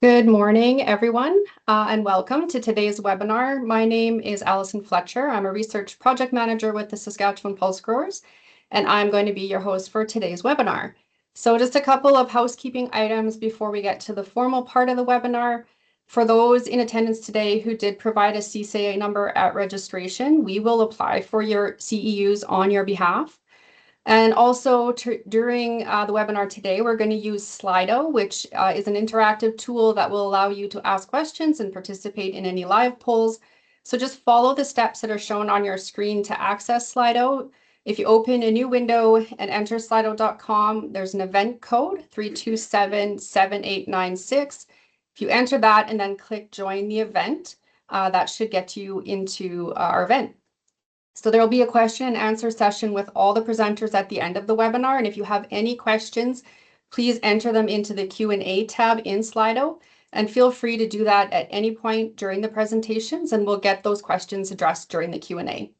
Good morning, everyone, and welcome to today's webinar. My name is Allison Fletcher. I'm a research project manager with the Saskatchewan Pulse Growers, and I'm going to be your host for today's webinar. So just a couple of housekeeping items before we get to the formal part of the webinar. For those in attendance today who did provide a CCA number at registration, we will apply for your CEUs on your behalf. And also during the webinar today, we're going to use Slido, which is an interactive tool that will allow you to ask questions and participate in any live polls. So just follow the steps that are shown on your screen to access Slido. If you open a new window and enter slido.com, there's an event code 3277896. If you enter that and then click join the event, that should get you into our event. So there will be a question and answer session with all the presenters at the end of the webinar. And if you have any questions, please enter them into the Q&A tab in Slido. And feel free to do that at any point during the presentations, and we'll get those questions addressed during the Q&A.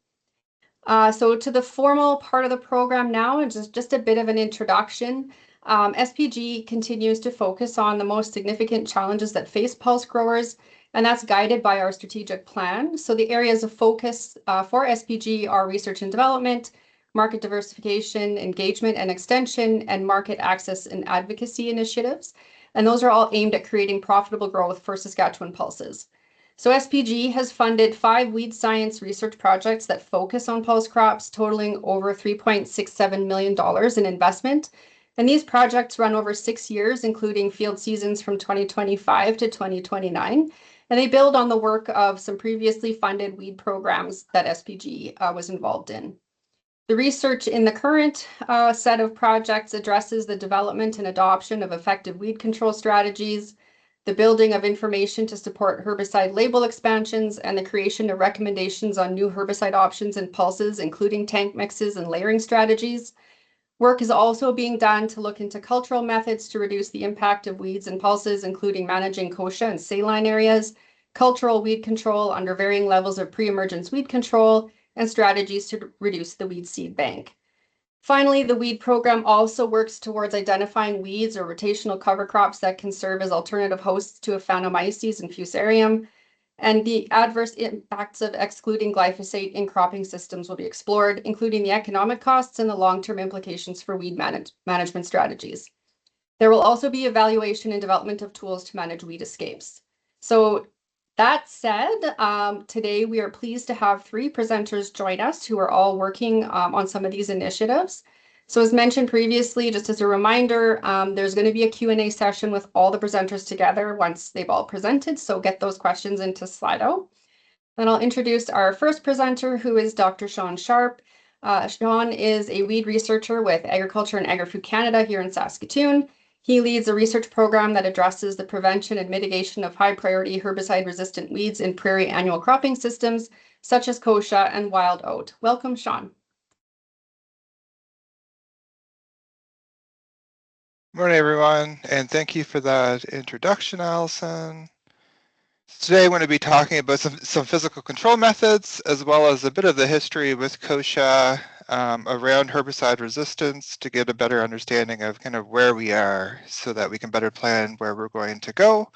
So to the formal part of the program now, and just a bit of an introduction. SPG continues to focus on the most significant challenges that face pulse growers, and that's guided by our strategic plan. So the areas of focus for SPG are research and development, market diversification, engagement and extension, and market access and advocacy initiatives. And those are all aimed at creating profitable growth for Saskatchewan pulses. So SPG has funded 5 weed science research projects that focus on pulse crops, totaling over $3.67 million in investment. And these projects run over 6 years, including field seasons from 2025 to 2029. And they build on the work of some previously funded weed programs that SPG was involved in. The research in the current set of projects addresses the development and adoption of effective weed control strategies, the building of information to support herbicide label expansions, and the creation of recommendations on new herbicide options and pulses, including tank mixes and layering strategies. Work is also being done to look into cultural methods to reduce the impact of weeds and pulses, including managing kochia and saline areas, cultural weed control under varying levels of pre-emergence weed control, and strategies to reduce the weed seed bank. Finally, the weed program also works towards identifying weeds or rotational cover crops that can serve as alternative hosts to Aphanomyces and Fusarium. And the adverse impacts of excluding glyphosate in cropping systems will be explored, including the economic costs and the long-term implications for weed management strategies. There will also be evaluation and development of tools to manage weed escapes. So that said, today we are pleased to have 3 presenters join us who are all working on some of these initiatives. So as mentioned previously, just as a reminder, there's going to be a Q&A session with all the presenters together once they've all presented. So get those questions into Slido. Then I'll introduce our first presenter, who is Dr. Sean Sharp. Sean is a weed researcher with Agriculture and Agri-Food Canada here in Saskatoon. He leads a research program that addresses the prevention and mitigation of high-priority herbicide-resistant weeds in prairie annual cropping systems, such as kochia and wild oat. Welcome, Sean. Morning, everyone, and thank you for that introduction, Allison. Today I'm going to be talking about some physical control methods, as well as a bit of the history with kochia around herbicide resistance to get a better understanding of kind of where we are so that we can better plan where we're going to go.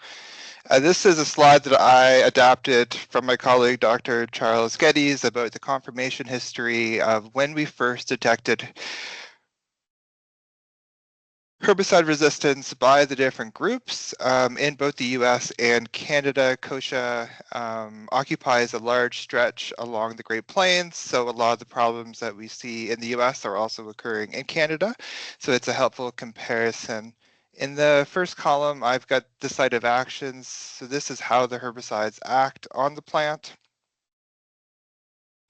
This is a slide that I adapted from my colleague, Dr. Charles Geddes, about the confirmation history of when we first detected herbicide resistance by the different groups in both the US and Canada. Kochia occupies a large stretch along the Great Plains, so a lot of the problems that we see in the US are also occurring in Canada, so it's a helpful comparison. In the first column, I've got the site of actions, so this is how the herbicides act on the plant.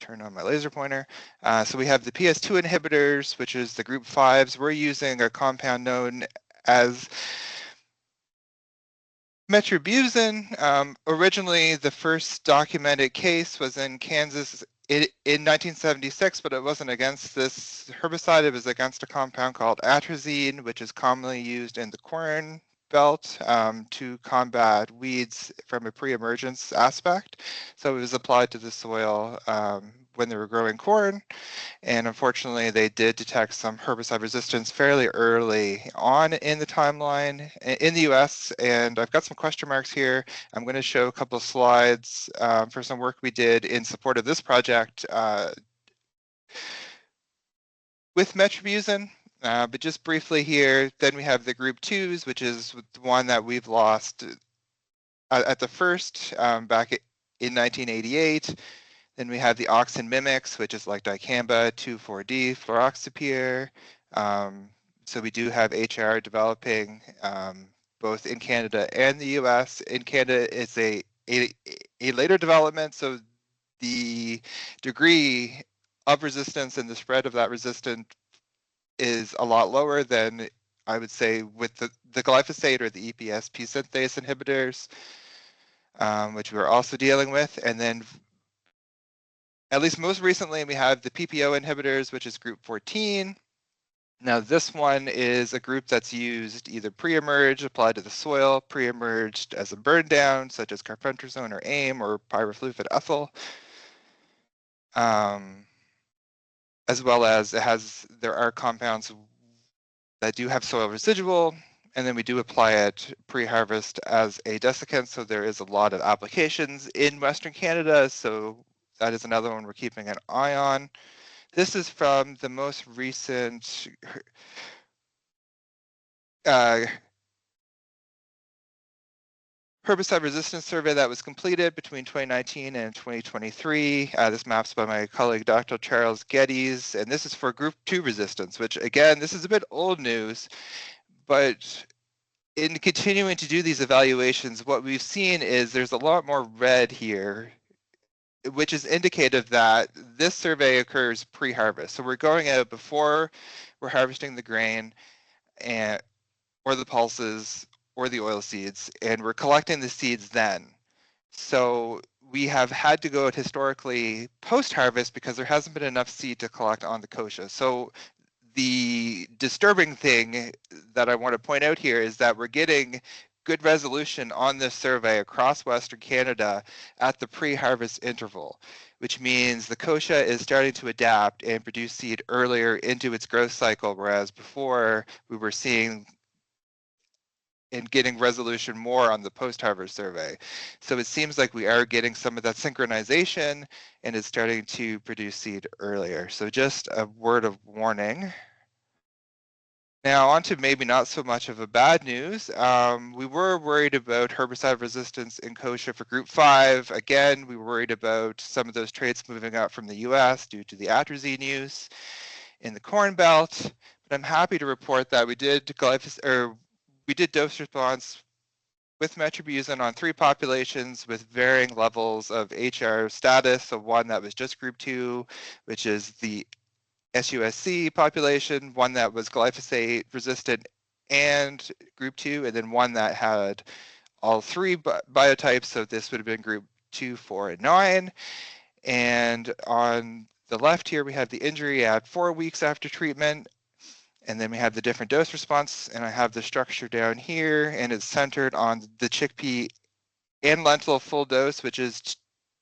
Turn on my laser pointer. So we have the PS2 inhibitors, which is the group 5s. We're using a compound known as metribuzin. Originally, the first documented case was in Kansas in 1976, but it wasn't against this herbicide. It was against a compound called atrazine, which is commonly used in the corn belt to combat weeds from a pre-emergence aspect. So it was applied to the soil when they were growing corn. And unfortunately, they did detect some herbicide resistance fairly early on in the timeline in the US. And I've got some question marks here. I'm going to show a couple of slides for some work we did in support of this project with metribuzin. But just briefly here, then we have the group 2s, which is the one that we've lost at the first back in 1988. Then we have the auxin mimics, which is like dicamba, 2,4-D, fluroxypyr. So we do have HR developing both in Canada and the US. In Canada, it's a later development, so the degree of resistance and the spread of that resistance is a lot lower than I would say with the glyphosate or the EPSP synthase inhibitors, which we're also dealing with. And then at least most recently, we have the PPO inhibitors, which is group 14. Now, this one is a group that's used either pre-emerge, applied to the soil, pre-emerged as a burn down, such as carfentrazone or AIM or pyrofluvid ethyl. As well as there are compounds that do have soil residual, and then we do apply it pre-harvest as a desiccant. So there is a lot of applications in Western Canada. So that is another one we're keeping an eye on. This is from the most recent herbicide resistance survey that was completed between 2019 and 2023. This map's by my colleague, Dr. Charles Geddes, and this is for group 2 resistance, which again, this is a bit old news, but in continuing to do these evaluations, what we've seen is there's a lot more red here, which is indicative that this survey occurs pre-harvest. So we're going out before we're harvesting the grain or the pulses or the oil seeds, and we're collecting the seeds then. So we have had to go out historically post-harvest because there hasn't been enough seed to collect on the kochia. So the disturbing thing that I want to point out here is that we're getting good resolution on this survey across Western Canada at the pre-harvest interval, which means the kochia is starting to adapt and produce seed earlier into its growth cycle, whereas before we were seeing and getting resolution more on the post-harvest survey. So it seems like we are getting some of that synchronization and it's starting to produce seed earlier. So just a word of warning. Now on to maybe not so much of a bad news. We were worried about herbicide resistance in kochia for group 5. Again, we were worried about some of those traits moving out from the US due to the atrazine use in the Corn Belt. But I'm happy to report that we did dose response with metribuzin on 3 populations with varying levels of HR status. So one that was just group 2, which is the SUSC population, one that was glyphosate resistant and group 2, and then one that had all 3 biotypes. So this would have been group 2, 4, and 9. And on the left here, we have the injury at 4 weeks after treatment. And then we have the different dose response, and I have the structure down here, and it's centered on the chickpea and lentil full dose, which is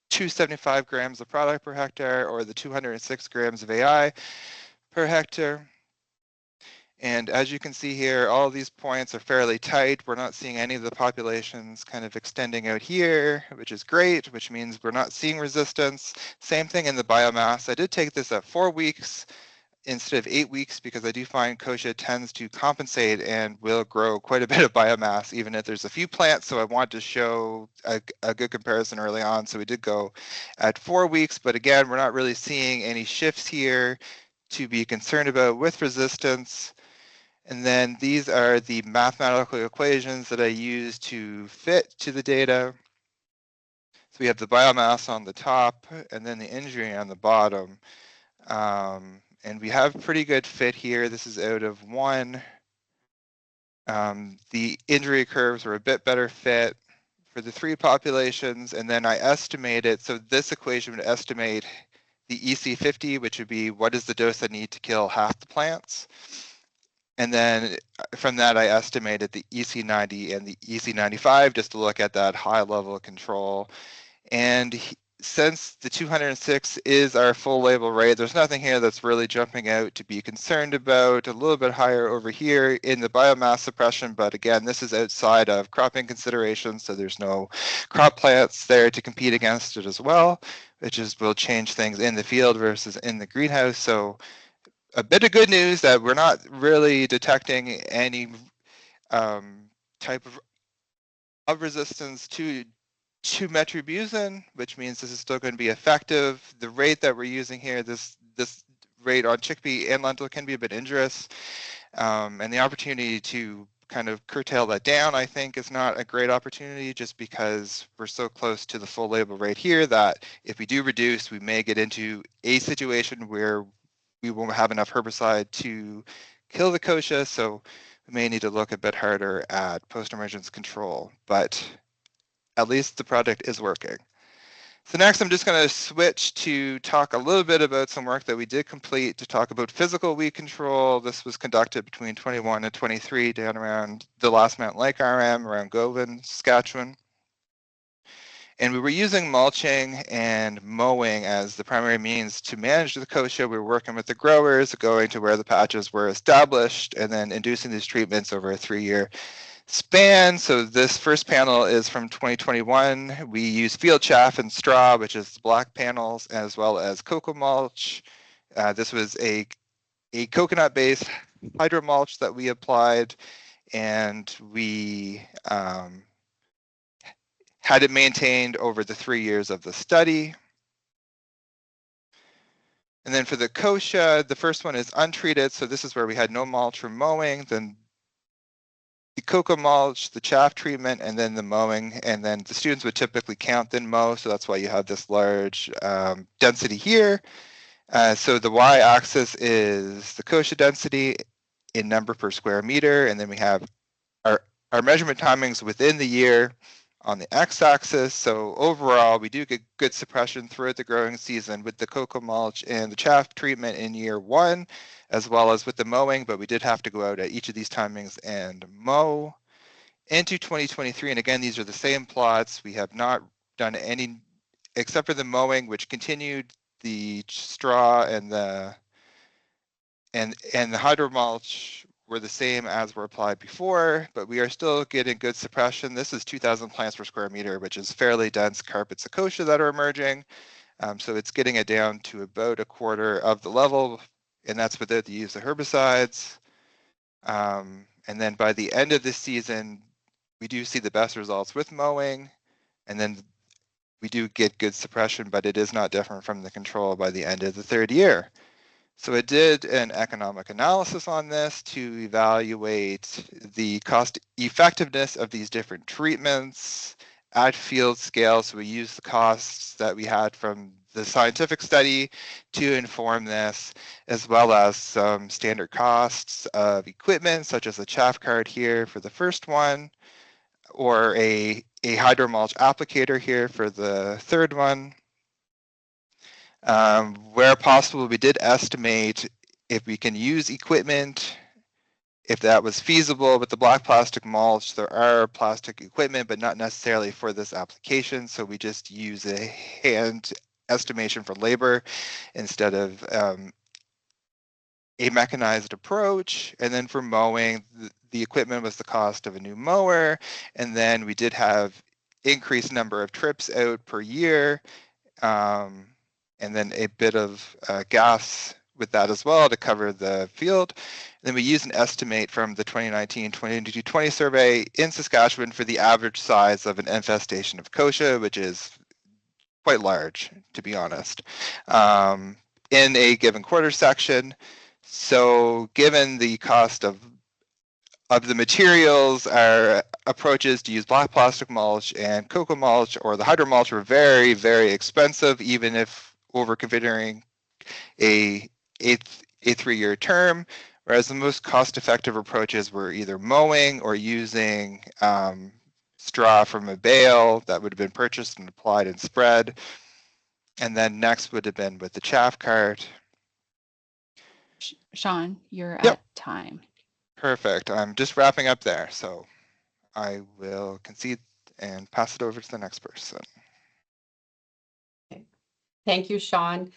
275 grams of product per hectare, or the 206 grams of AI per hectare. And as you can see here, all of these points are fairly tight. We're not seeing any of the populations kind of extending out here, which is great, which means we're not seeing resistance. Same thing in the biomass. I did take this at 4 weeks. Instead of 8 weeks, because I do find kochia tends to compensate and will grow quite a bit of biomass, even if there's a few plants. So I want to show a good comparison early on. So we did go at 4 weeks, but again, we're not really seeing any shifts here to be concerned about with resistance. And then these are the mathematical equations that I use to fit to the data. So we have the biomass on the top and then the injury on the bottom. And we have pretty good fit here. This is out of 1. The injury curves are a bit better fit for the 3 populations, and then I estimated, so this equation would estimate the EC50, which would be what is the dose I need to kill half the plants. And then from that, I estimated the EC90 and the EC95 just to look at that high level of control. And since the 206 is our full label rate, there's nothing here that's really jumping out to be concerned about. A little bit higher over here in the biomass suppression, but again, this is outside of cropping considerations, so there's no crop plants there to compete against it as well, which will change things in the field versus in the greenhouse. So a bit of good news that we're not really detecting any type of resistance to metribuzin, which means this is still going to be effective. The rate that we're using here, this rate on chickpea and lentil can be a bit injurious, and the opportunity to kind of curtail that down, I think, is not a great opportunity, just because we're so close to the full label rate here that if we do reduce, we may get into a situation where we won't have enough herbicide to kill the kochia, so we may need to look a bit harder at post-emergence control, but at least the product is working. So next, I'm just going to switch to talk a little bit about some work that we did complete to talk about physical weed control. This was conducted between 21 and 23 down around the last Mountain Lake RM, around Govan, Saskatchewan. And we were using mulching and mowing as the primary means to manage the kochia. We were working with the growers, going to where the patches were established, and then inducing these treatments over a 3-year span. So this first panel is from 2021. We use field chaff and straw, which is the black panels, as well as cocoa mulch. This was a coconut-based hydro mulch that we applied, and we had it maintained over the 3 years of the study. And then for the kochia, the first one is untreated. So this is where we had no mulch or mowing. Then the cocoa mulch, the chaff treatment, and then the mowing. And then the students would typically count then mow. So that's why you have this large density here. So the y-axis is the kochia density in number per square meter. And then we have our measurement timings within the year on the x-axis. So overall, we do get good suppression throughout the growing season with the cocoa mulch and the chaff treatment in year 1, as well as with the mowing, but we did have to go out at each of these timings and mow. Into 2023, and again, these are the same plots. We have not done any, except for the mowing, which continued the straw and the hydro mulch were the same as were applied before, but we are still getting good suppression. This is 2,000 plants per square meter, which is fairly dense carpet Secocia that are emerging. So it's getting it down to about a quarter of the level, and that's without the use of herbicides. And then by the end of this season, we do see the best results with mowing, and then we do get good suppression, but it is not different from the control by the end of the 3rd year. So it did an economic analysis on this to evaluate the cost effectiveness of these different treatments at field scale. So we used the costs that we had from the scientific study to inform this, as well as some standard costs of equipment, such as a chaff cart here for the first one, or a hydromulch applicator here for the 3rd one. Where possible, we did estimate if we can use equipment, if that was feasible. With the black plastic mulch, there are plastic equipment, but not necessarily for this application. So we just use a hand estimation for labor instead of a mechanized approach. And then for mowing, the equipment was the cost of a new mower. And then we did have increased number of trips out per year. And then a bit of gas with that as well to cover the field. And then we use an estimate from the 2019-2020 survey in Saskatchewan for the average size of an infestation of kochia, which is quite large, to be honest, in a given quarter section. So given the cost of the materials, our approaches to use black plastic mulch and cocoa mulch or the hydro mulch were very, very expensive, even if over configuring a 3-year term, whereas the most cost-effective approaches were either mowing or using straw from a bale that would have been purchased and applied and spread. And then next would have been with the chaff cart. Sean, you're Yep. at time. Perfect. I'm just wrapping up there, so I will concede and pass it over to the next person. Thank you, Sean.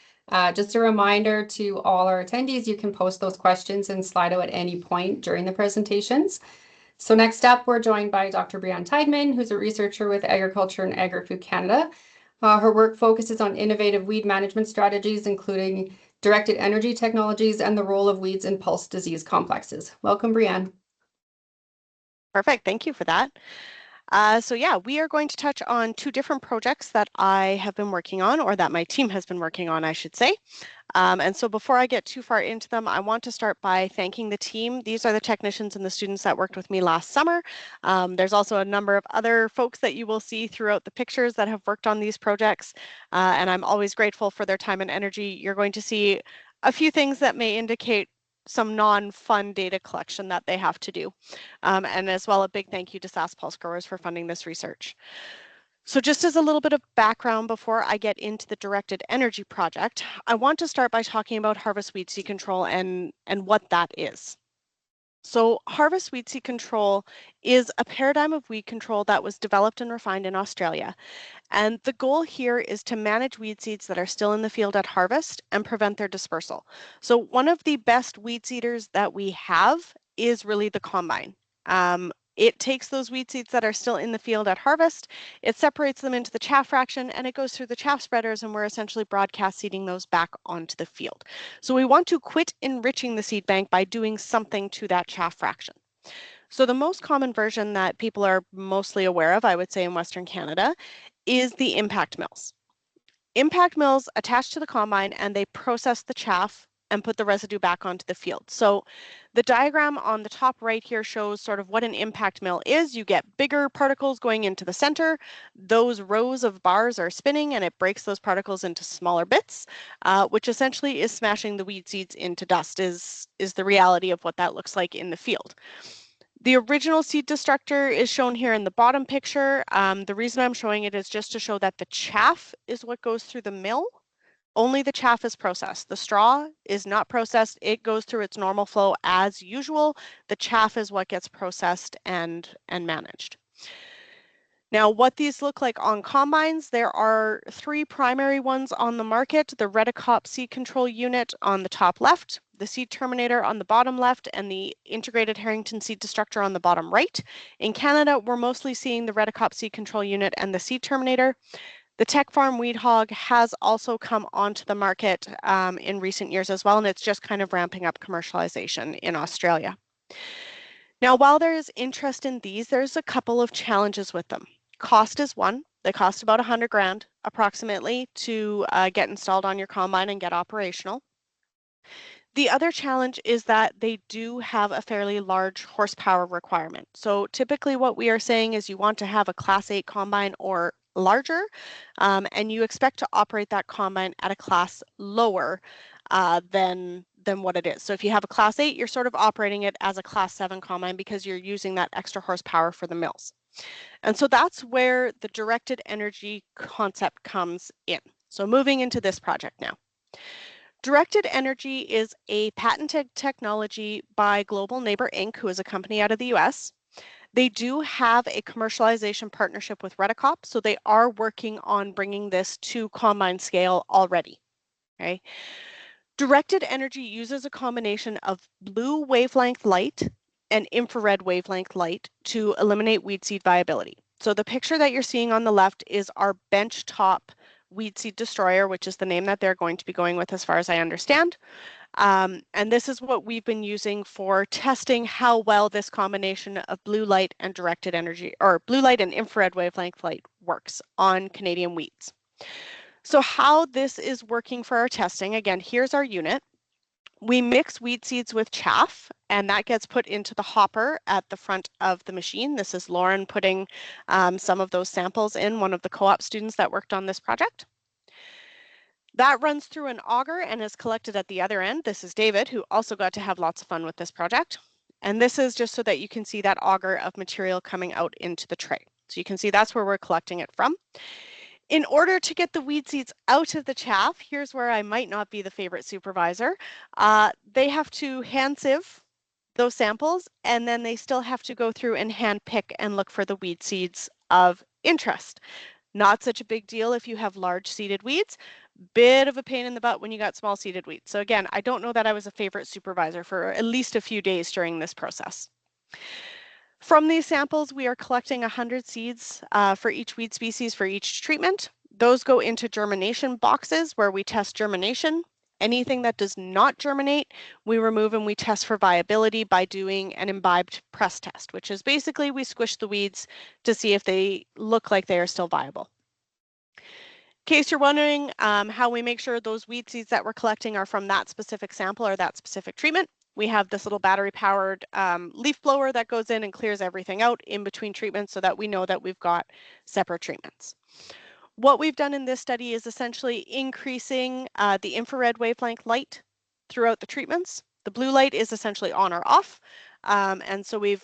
Just a reminder to all our attendees, you can post those questions in Slido at any point during the presentations. So next up, we're joined by Dr. Brianne Tideman, who's a researcher with Agriculture and Agri-Food Canada. Her work focuses on innovative weed management strategies, including directed energy technologies and the role of weeds in pulse disease complexes. Welcome, Brianne. Perfect. Thank you for that. So yeah, we are going to touch on two different projects that I have been working on, or that my team has been working on, I should say. And so before I get too far into them, I want to start by thanking the team. These are the technicians and the students that worked with me last summer. There's also a number of other folks that you will see throughout the pictures that have worked on these projects. And I'm always grateful for their time and energy. You're going to see a few things that may indicate some non-fun data collection that they have to do. And as well, a big thank you to SAS Pulse Growers for funding this research. So just as a little bit of background before I get into the directed energy project, I want to start by talking about harvest weed seed control and what that is. So harvest weed seed control is a paradigm of weed control that was developed and refined in Australia. And the goal here is to manage weed seeds that are still in the field at harvest and prevent their dispersal. So one of the best weed seeders that we have is really the combine. It takes those weed seeds that are still in the field at harvest, it separates them into the chaff fraction, and it goes through the chaff spreaders, and we're essentially broadcast seeding those back onto the field. So we want to quit enriching the seed bank by doing something to that chaff fraction. So the most common version that people are mostly aware of, I would say in Western Canada, is the impact mills. Impact mills attach to the combine and they process the chaff and put the residue back onto the field. So the diagram on the top right here shows sort of what an impact mill is. You get bigger particles going into the center. Those rows of bars are spinning and it breaks those particles into smaller bits, which essentially is smashing the weed seeds into dust is the reality of what that looks like in the field. The original seed destructor is shown here in the bottom picture. The reason I'm showing it is just to show that the chaff is what goes through the mill. Only the chaff is processed. The straw is not processed. It goes through its normal flow as usual. The chaff is what gets processed and managed. Now, what these look like on combines, there are three primary ones on the market: the Redicop seed control unit on the top left, the seed terminator on the bottom left, and the integrated Harrington seed destructor on the bottom right. In Canada, we're mostly seeing the Redicop seed control unit and the seed terminator. The Tech Farm Weed Hog has also come onto the market in recent years as well, and it's just kind of ramping up commercialization in Australia. Now, while there is interest in these, there's a couple of challenges with them. Cost is one. They cost about $100 grand approximately to get installed on your combine and get operational. The other challenge is that they do have a fairly large horsepower requirement. So typically what we are saying is you want to have a Class 8 combine or larger, and you expect to operate that combine at a class lower than what it is. So if you have a Class 8, you're sort of operating it as a Class 7 combine because you're using that extra horsepower for the mills. And so that's where the directed energy concept comes in. So moving into this project now. Directed energy is a patented technology by Global Neighbor Inc., who is a company out of the US. They do have a commercialization partnership with Redicop, so they are working on bringing this to combine scale already. Okay. Directed energy uses a combination of blue wavelength light and infrared wavelength light to eliminate weed seed viability. So the picture that you're seeing on the left is our benchtop weed seed destroyer, which is the name that they're going to be going with as far as I understand. And this is what we've been using for testing how well this combination of blue light and directed energy, or blue light and infrared wavelength light, works on Canadian weeds. So how this is working for our testing, again, here's our unit. We mix weed seeds with chaff, and that gets put into the hopper at the front of the machine. This is Lauren putting some of those samples in, one of the co-op students that worked on this project. That runs through an auger and is collected at the other end. This is David, who also got to have lots of fun with this project. And this is just so that you can see that auger of material coming out into the tray. So you can see that's where we're collecting it from. In order to get the weed seeds out of the chaff, here's where I might not be the favorite supervisor. They have to hand sieve those samples, and then they still have to go through and hand pick and look for the weed seeds of interest. Not such a big deal if you have large seeded weeds, Bit of a pain in the butt when you got small seeded weeds. So again, I don't know that I was a favorite supervisor for at least a few days during this process. From these samples, we are collecting 100 seeds for each weed species for each treatment. Those go into germination boxes where we test germination. Anything that does not germinate, we remove and we test for viability by doing an imbibed press test, which is basically we squish the weeds to see if they look like they are still viable. In case you're wondering how we make sure those weed seeds that we're collecting are from that specific sample or that specific treatment, we have this little battery-powered leaf blower that goes in and clears everything out in between treatments so that we know that we've got separate treatments. What we've done in this study is essentially increasing the infrared wavelength light throughout the treatments. The blue light is essentially on or off, and so we've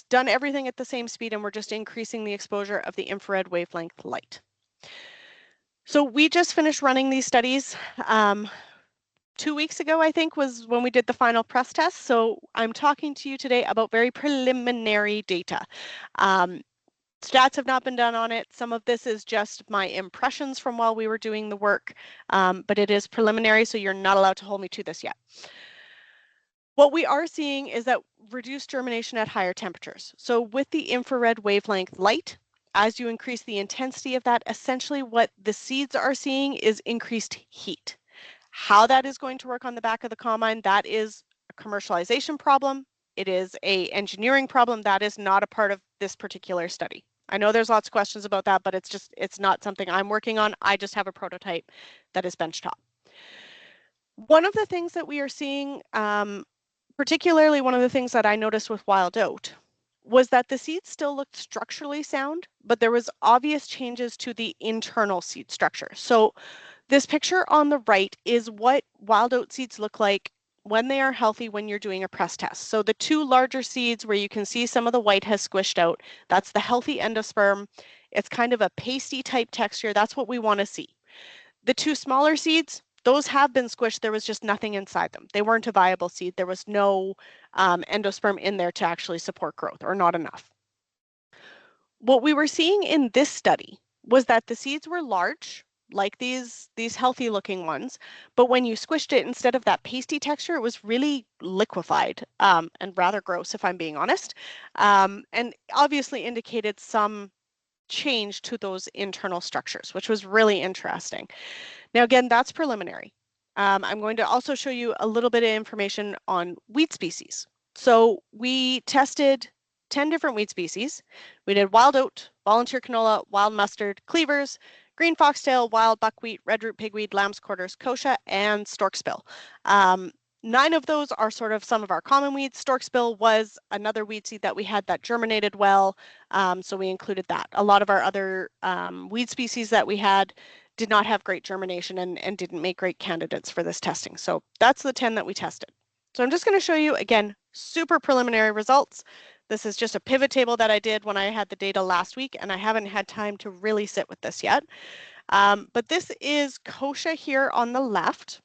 done everything at the same speed, and we're just increasing the exposure of the infrared wavelength light. So we just finished running these studies 2 weeks ago, I think, was when we did the final press test. So I'm talking to you today about very preliminary data. Stats have not been done on it. Some of this is just my impressions from while we were doing the work, but it is preliminary, so you're not allowed to hold me to this yet. What we are seeing is that reduced germination at higher temperatures. So with the infrared wavelength light, as you increase the intensity of that, essentially what the seeds are seeing is increased heat. How that is going to work on the back of the combine, that is a commercialization problem. It is an engineering problem. That is not a part of this particular study. I know there's lots of questions about that, but it's not something I'm working on. I just have a prototype that is benchtop. One of the things that we are seeing, particularly one of the things that I noticed with wild oat, was that the seeds still looked structurally sound, but there was obvious changes to the internal seed structure. So this picture on the right is what wild oat seeds look like when they are healthy when you're doing a press test. So the two larger seeds where you can see some of the white has squished out, that's the healthy endosperm. It's kind of a pasty type texture. That's what we want to see. The two smaller seeds, those have been squished. There was just nothing inside them. They weren't a viable seed. There was no endosperm in there to actually support growth, or not enough. What we were seeing in this study was that the seeds were large, like these healthy looking ones, but when you squished it, instead of that pasty texture, it was really liquefied and rather gross, if I'm being honest, and obviously indicated some change to those internal structures, which was really interesting. Now, again, that's preliminary. I'm going to also show you a little bit of information on weed species. So we tested 10 different weed species. We did wild oat, volunteer canola, wild mustard, cleavers, green foxtail, wild buckwheat, red root pigweed, lamb's quarters, kochia, and storkspill. 9 of those are sort of some of our common weeds. Storkspill was another weed seed that we had that germinated well, so we included that. A lot of our other weed species that we had did not have great germination and didn't make great candidates for this testing. So that's the 10 that we tested. So I'm just going to show you, again, super preliminary results. This is just a pivot table that I did when I had the data last week, and I haven't had time to really sit with this yet. But this is kochia here on the left.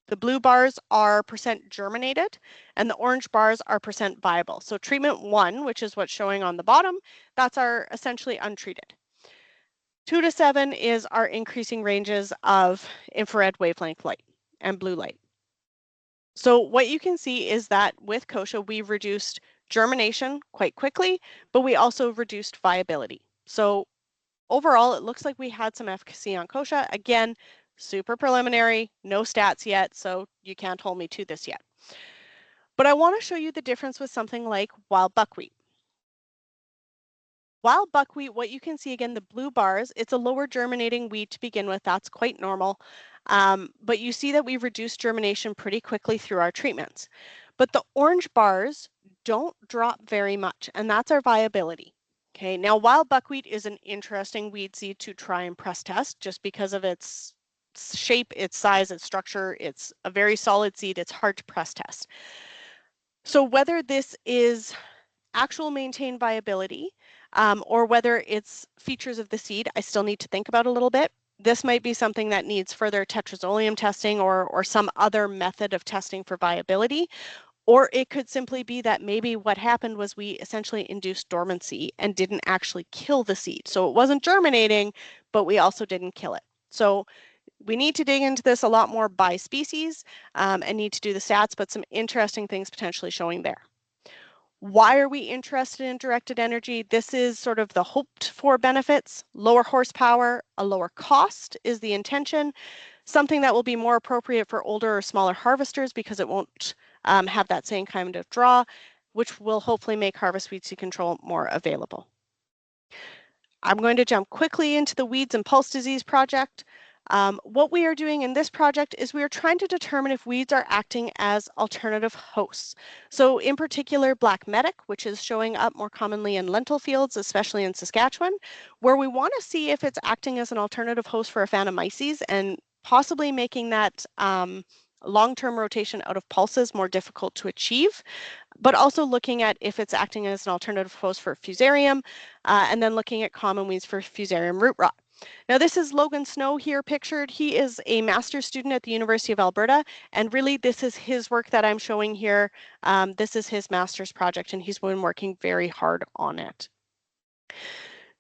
The blue bars are % germinated, and the orange bars are % viable. So treatment 1, which is what's showing on the bottom, that's our essentially untreated. 2 to 7 is our increasing ranges of infrared wavelength light and blue light. So what you can see is that with kochia, we've reduced germination quite quickly, but we also reduced viability. So overall, it looks like we had some efficacy on kochia. Again, super preliminary, no stats yet, so you can't hold me to this yet. But I want to show you the difference with something like wild buckwheat. Wild buckwheat, what you can see, again, the blue bars, it's a lower germinating weed to begin with. That's quite normal. But you see that we've reduced germination pretty quickly through our treatments. But the orange bars don't drop very much, and that's our viability. Okay, now wild buckwheat is an interesting weed seed to try and press test just because of its shape, its size, its structure. It's a very solid seed. It's hard to press test. So whether this is actual maintained viability or whether it's features of the seed, I still need to think about a little bit. This might be something that needs further tetrazolium testing or some other method of testing for viability. Or it could simply be that maybe what happened was we essentially induced dormancy and didn't actually kill the seed. So it wasn't germinating, but we also didn't kill it. So We need to dig into this a lot more by species and need to do the stats, but some interesting things potentially showing there. Why are we interested in directed energy? This is sort of the hoped for benefits. Lower horsepower, a lower cost is the intention. Something that will be more appropriate for older or smaller harvesters because it won't have that same kind of draw, which will hopefully make harvest weed seed control more available. I'm going to jump quickly into the weeds and pulse disease project. What we are doing in this project is we are trying to determine if weeds are acting as alternative hosts. So in particular, black medic, which is showing up more commonly in lentil fields, especially in Saskatchewan, where we want to see if it's acting as an alternative host for Aphanomyces and possibly making that long-term rotation out of pulses more difficult to achieve, but also looking at if it's acting as an alternative host for Fusarium, and then looking at common weeds for Fusarium root rot. Now this is Logan Snow here pictured. He is a master's student at the University of Alberta, and really this is his work that I'm showing here. This is his master's project, and he's been working very hard on it.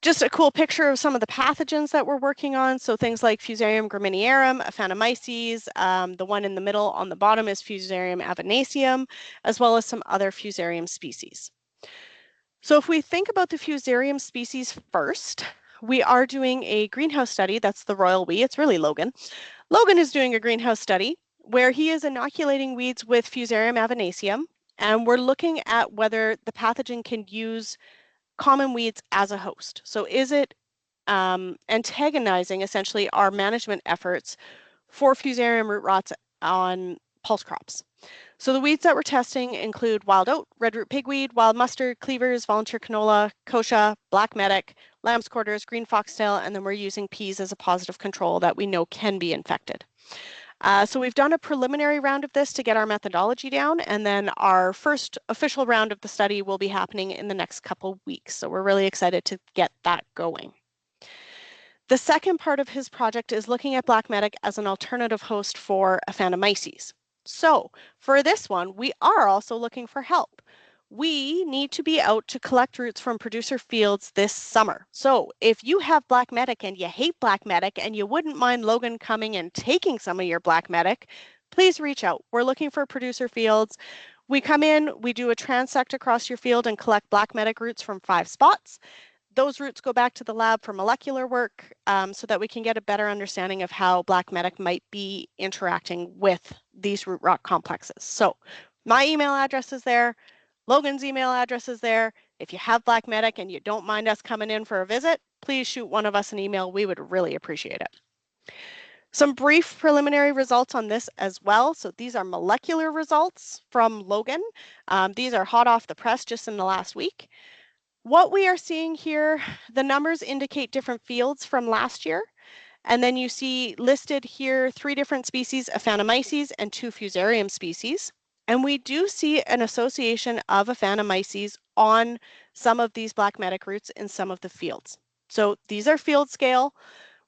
Just a cool picture of some of the pathogens that we're working on. So things like Fusarium graminearum, Aphanomyces, the one in the middle on the bottom is Fusarium avinaceum, as well as some other Fusarium species. So if we think about the Fusarium species first, we are doing a greenhouse study. That's the royal we, it's really Logan. Logan is doing a greenhouse study where he is inoculating weeds with Fusarium avinaceum, and we're looking at whether the pathogen can use common weeds as a host. So is it antagonizing essentially our management efforts for Fusarium root rots on pulse crops? So the weeds that we're testing include wild oat, red root pigweed, wild mustard, cleavers, volunteer canola, kochia, black medic, lamb's quarters, green foxtail, and then we're using peas as a positive control that we know can be infected. So we've done a preliminary round of this to get our methodology down, and then our first official round of the study will be happening in the next couple weeks. So we're really excited to get that going. The second part of his project is looking at black medic as an alternative host for Aphanomyces. So for this one, we are also looking for help. We need to be out to collect roots from producer fields this summer. So if you have black medic and you hate black medic and you wouldn't mind Logan coming and taking some of your black medic, please reach out. We're looking for producer fields. We come in, we do a transect across your field and collect black medic roots from 5 spots. Those roots go back to the lab for molecular work so that we can get a better understanding of how black medic might be interacting with these root rot complexes. So my email address is there. Logan's email address is there. If you have black medic and you don't mind us coming in for a visit, please shoot one of us an email. We would really appreciate it. Some brief preliminary results on this as well. So these are molecular results from Logan. These are hot off the press just in the last week. What we are seeing here, the numbers indicate different fields from last year. And then you see listed here 3 different species, Aphanomyces and 2 Fusarium species. And we do see an association of Aphanomyces on some of these black medic roots in some of the fields. So these are field scale.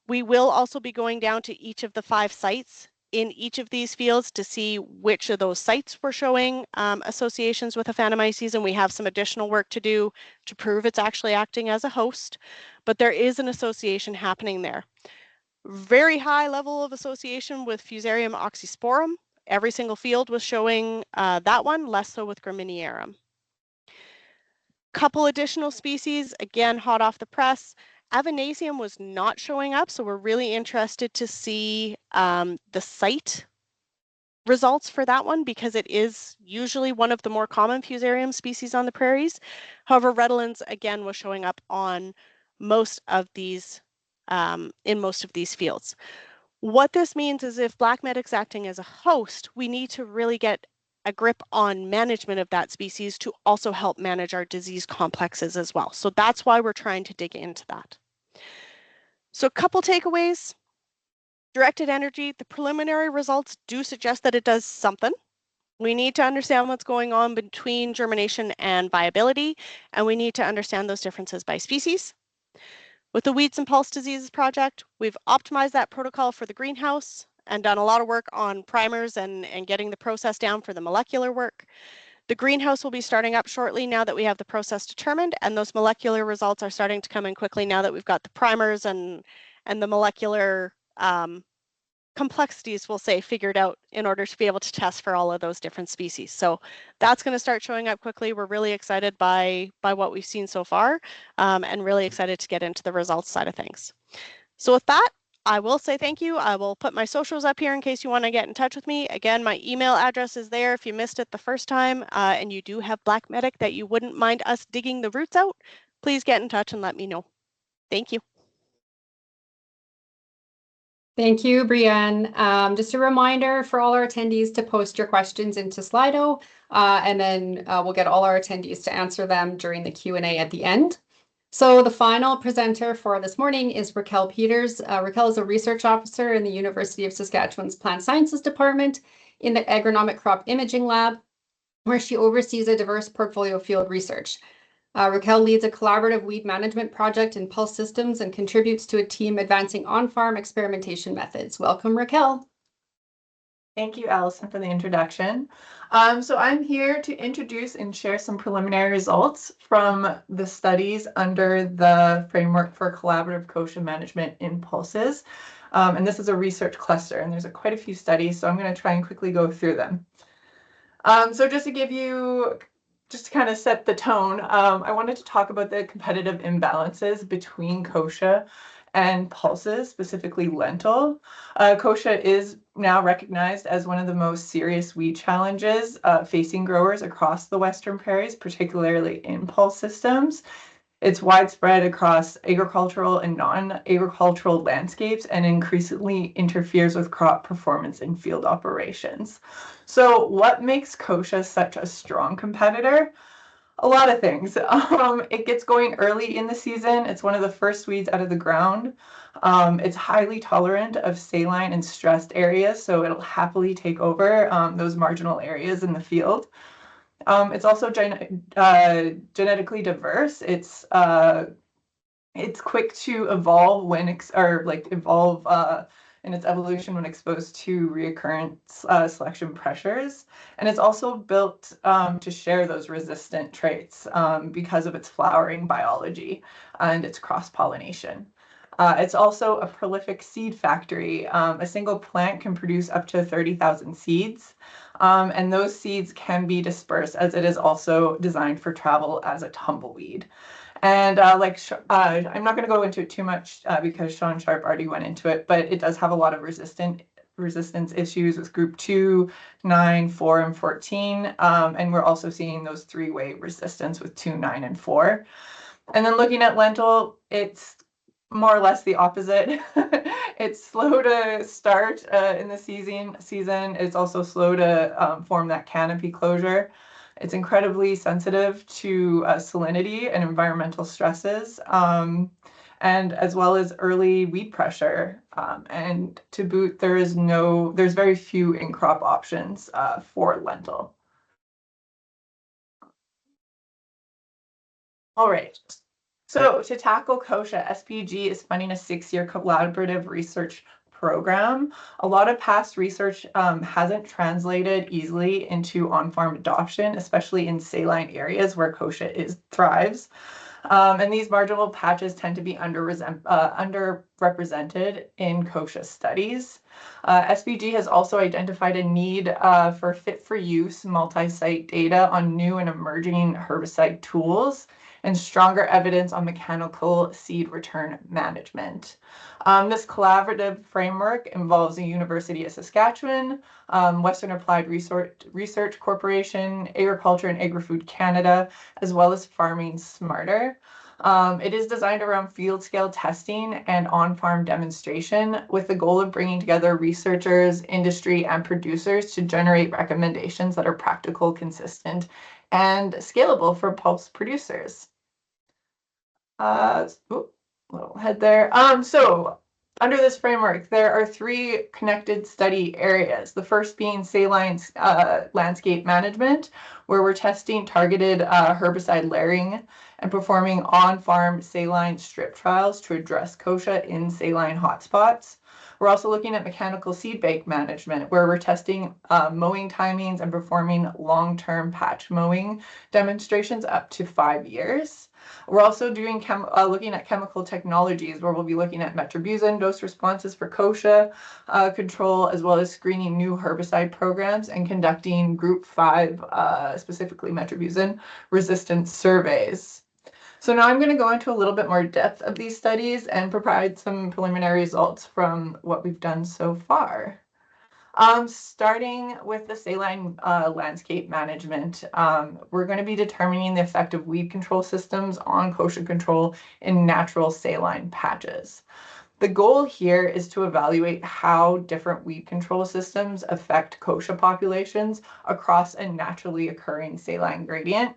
We will also be going down to each of the 5 sites in each of these fields to see which of those sites were showing associations with Aphanomyces, and we have some additional work to do to prove it's actually acting as a host, but there is an association happening there. Very high level of association with Fusarium oxysporum. Every single field was showing that one, less so with graminearum. Couple additional species, again, hot off the press. Avinaceum was not showing up, so we're really interested to see the site results for that one because it is usually one of the more common Fusarium species on the prairies. However, Redolins, again, was showing up on most of these, in most of these fields. What this means is if black medic's acting as a host, we need to really get a grip on management of that species to also help manage our disease complexes as well. So that's why we're trying to dig into that. So a couple takeaways. Directed energy, the preliminary results do suggest that it does something. We need to understand what's going on between germination and viability, and we need to understand those differences by species. With the Weeds and Pulse Diseases project, we've optimized that protocol for the greenhouse and done a lot of work on primers and getting the process down for the molecular work. The greenhouse will be starting up shortly now that we have the process determined, and those molecular results are starting to come in quickly now that we've got the primers and the molecular complexities, we'll say, figured out in order to be able to test for all of those different species. So that's going to start showing up quickly. We're really excited by what we've seen so far, and really excited to get into the results side of things. So with that, I will say thank you. I will put my socials up here in case you want to get in touch with me. Again, my email address is there if you missed it the first time, and you do have Black Medic that you wouldn't mind us digging the roots out, please get in touch and let me know. Thank you. Thank you, Brienne. Just a reminder for all our attendees to post your questions into Slido, and then we'll get all our attendees to answer them during the Q&A at the end. So the final presenter for this morning is Raquel Peters. Raquel is a research officer in the University of Saskatchewan's Plant Sciences Department in the Agronomic Crop Imaging Lab, where she oversees a diverse portfolio of field research. Raquel leads a collaborative weed management project in Pulse Systems and contributes to a team advancing on-farm experimentation methods. Welcome, Raquel. Thank you, Allison, for the introduction. So I'm here to introduce and share some preliminary results from the studies under the Framework for Collaborative Kochia Management in Pulses. And this is a research cluster, and there's quite a few studies, so I'm going to try and quickly go through them. So just to kind of set the tone, I wanted to talk about the competitive imbalances between kochia and pulses, specifically lentil. Kochia is now recognized as one of the most serious weed challenges facing growers across the Western Prairies, particularly in pulse systems. It's widespread across agricultural and non-agricultural landscapes and increasingly interferes with crop performance in field operations. So what makes kochia such a strong competitor? A lot of things. It gets going early in the season. It's one of the first weeds out of the ground. It's highly tolerant of saline and stressed areas, so it'll happily take over those marginal areas in the field. It's also genetically diverse. It's quick to evolve in its evolution when exposed to recurrent selection pressures. And it's also built to share those resistant traits because of its flowering biology and its cross-pollination. It's also a prolific seed factory. A single plant can produce up to 30,000 seeds. And those seeds can be dispersed, as it is also designed for travel as a tumbleweed. And I'm not going to go into it too much because Sean Sharp already went into it, but it does have a lot of resistance issues with group 2, 9, 4, and 14. And we're also seeing those three-way resistance with 2, 9, and 4. And then looking at lentil, it's more or less the opposite. It's slow to start in the season. It's also slow to form that canopy closure. It's incredibly sensitive to salinity and environmental stresses, and as well as early weed pressure. And to boot, there's very few in-crop options for lentil. All right. So to tackle kochia, SPG is funding a 6-year collaborative research program. A lot of past research hasn't translated easily into on-farm adoption, especially in saline areas where kochia thrives. And these marginal patches tend to be underrepresented in kochia studies. SPG has also identified a need for fit-for-use multi-site data on new and emerging herbicide tools and stronger evidence on mechanical seed return management. This collaborative framework involves the University of Saskatchewan, Western Applied Research Corporation, Agriculture and Agri-Food Canada, as well as Farming Smarter. It is designed around field scale testing and on-farm demonstration with the goal of bringing together researchers, industry, and producers to generate recommendations that are practical, consistent, and scalable for pulse producers. Little head there. So under this framework, there are 3 connected study areas. The first being saline landscape management, where we're testing targeted herbicide layering and performing on-farm saline strip trials to address kochia in saline hotspots. We're also looking at mechanical seed bank management, where we're testing mowing timings and performing long-term patch mowing demonstrations up to 5 years. We're also doing looking at chemical technologies, where we'll be looking at metribuzin dose responses for kochia control, as well as screening new herbicide programs and conducting Group 5, specifically metribuzin resistance surveys. So now I'm going to go into a little bit more depth of these studies and provide some preliminary results from what we've done so far. Starting with the saline landscape management, we're going to be determining the effect of weed control systems on kochia control in natural saline patches. The goal here is to evaluate how different weed control systems affect kochia populations across a naturally occurring saline gradient.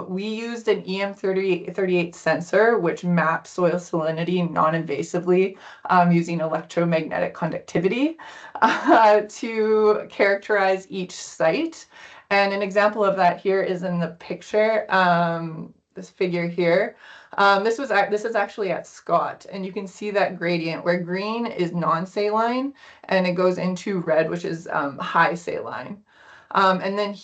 We used an EM38 sensor, which maps soil salinity non-invasively using electromagnetic conductivity to characterize each site. And an example of that here is in the picture, this figure here. This is actually at Scott, and you can see that gradient where green is non-saline and it goes into red, which is high saline. And then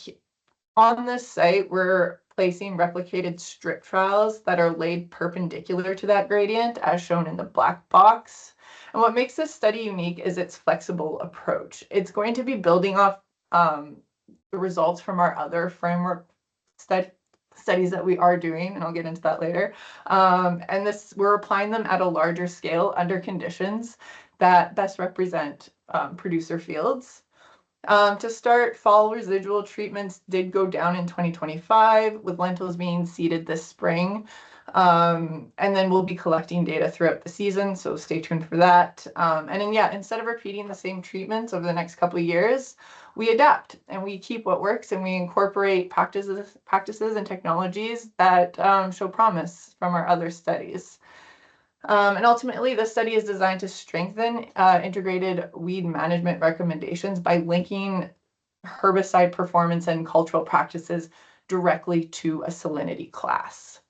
on this site, we're placing replicated strip trials that are laid perpendicular to that gradient, as shown in the black box. And what makes this study unique is its flexible approach. It's going to be building off the results from our other framework studies that we are doing, and I'll get into that later. And we're applying them at a larger scale under conditions that best represent producer fields. To start, fall residual treatments did go down in 2025, with lentils being seeded this spring. And then we'll be collecting data throughout the season, so stay tuned for that. And then, yeah, instead of repeating the same treatments over the next couple of years, we adapt and we keep what works, and we incorporate practices and technologies that show promise from our other studies. And ultimately, the study is designed to strengthen integrated weed management recommendations by linking herbicide performance and cultural practices directly to a salinity class.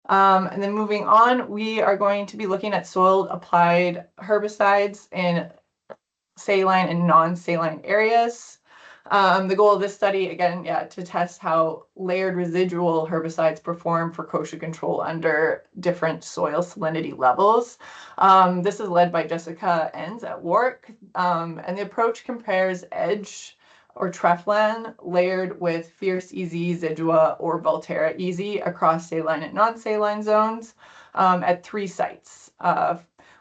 And then moving on, we are going to be looking at soil applied herbicides in saline and non-saline areas. The goal of this study, again, to test how layered residual herbicides perform for kochia control under different soil salinity levels. This is led by Jessica Enns at Warwick, and the approach compares Edge or Treflan layered with Fierce EZ, Zidua, or Volterra EZ across saline and non-saline zones at 3 sites.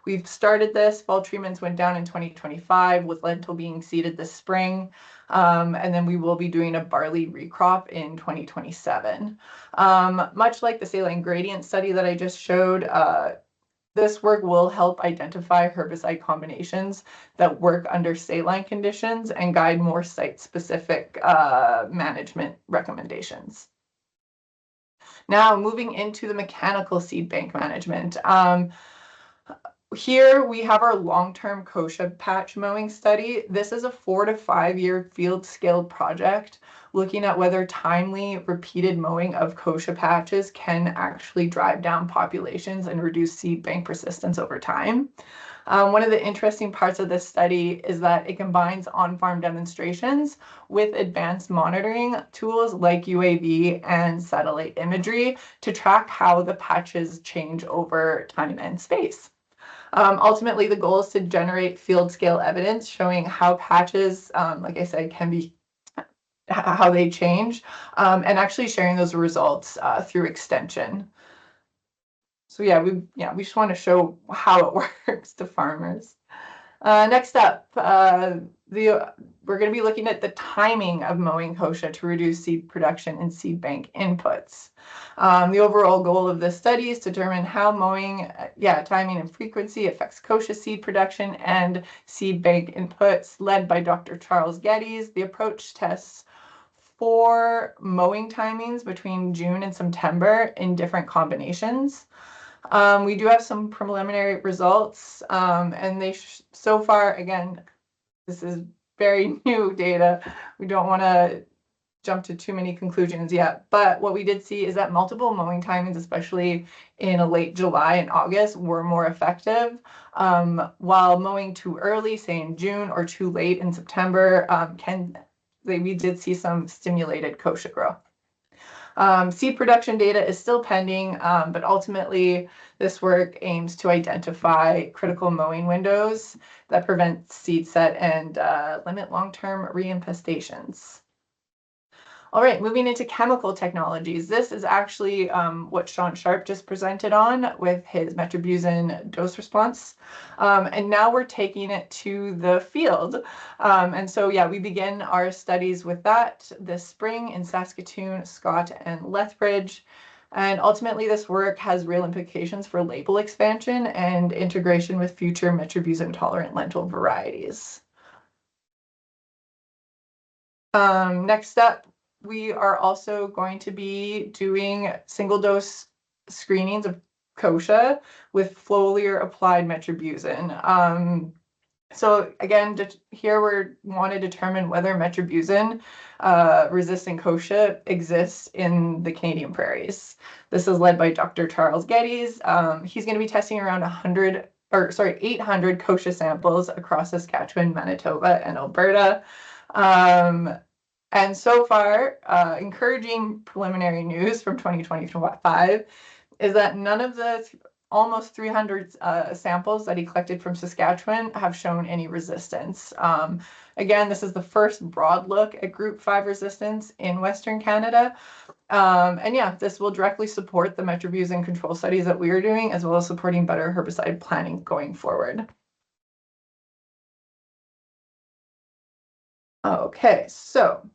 We've started this. Fall treatments went down in 2025, with lentil being seeded this spring. And then we will be doing a barley recrop in 2027. Much like the saline gradient study that I just showed, this work will help identify herbicide combinations that work under saline conditions and guide more site-specific management recommendations. Now, moving into the mechanical seed bank management. Here we have our long-term kochia patch mowing study. This is a 4 to 5 year field scale project looking at whether timely repeated mowing of kochia patches can actually drive down populations and reduce seed bank persistence over time. One of the interesting parts of this study is that it combines on-farm demonstrations with advanced monitoring tools like UAV and satellite imagery to track how the patches change over time and space. Ultimately, the goal is to generate field scale evidence showing how patches, like I said, can be, how they change, and actually sharing those results through extension. So yeah, we just want to show how it works to farmers. Next up, we're going to be looking at the timing of mowing kochia to reduce seed production and seed bank inputs. The overall goal of this study is to determine how mowing, timing and frequency affects kochia seed production and seed bank inputs, led by Dr. Charles Geddes. The approach tests 4 mowing timings between June and September in different combinations. We do have some preliminary results, and they so far, again, this is very new data. We don't want to jump to too many conclusions yet, but what we did see is that multiple mowing timings, especially in late July and August, were more effective, while mowing too early, say in June, or too late in September, we did see some stimulated kochia growth. Seed production data is still pending, but ultimately this work aims to identify critical mowing windows that prevent seed set and limit long-term reinfestations. All right, moving into chemical technologies. This is actually what Sean Sharp just presented on with his metribuzin dose response. And now we're taking it to the field. And so, yeah, we begin our studies with that this spring in Saskatoon, Scott, and Lethbridge. And ultimately, this work has real implications for label expansion and integration with future metribuzin-tolerant lentil varieties. Next up, we are also going to be doing single dose screenings of kochia with foliar applied metribuzin. So again, here we want to determine whether metribuzin resistant kochia exists in the Canadian prairies. This is led by Dr. Charles Geddes. He's going to be testing around 800 kochia samples across Saskatchewan, Manitoba, and Alberta. And so far, encouraging preliminary news from 2025 is that none of the almost 300 samples that he collected from Saskatchewan have shown any resistance. Again, this is the first broad look at Group 5 resistance in Western Canada. And yeah, this will directly support the metribuzin control studies that we are doing, as well as supporting better herbicide planning going forward. Okay, so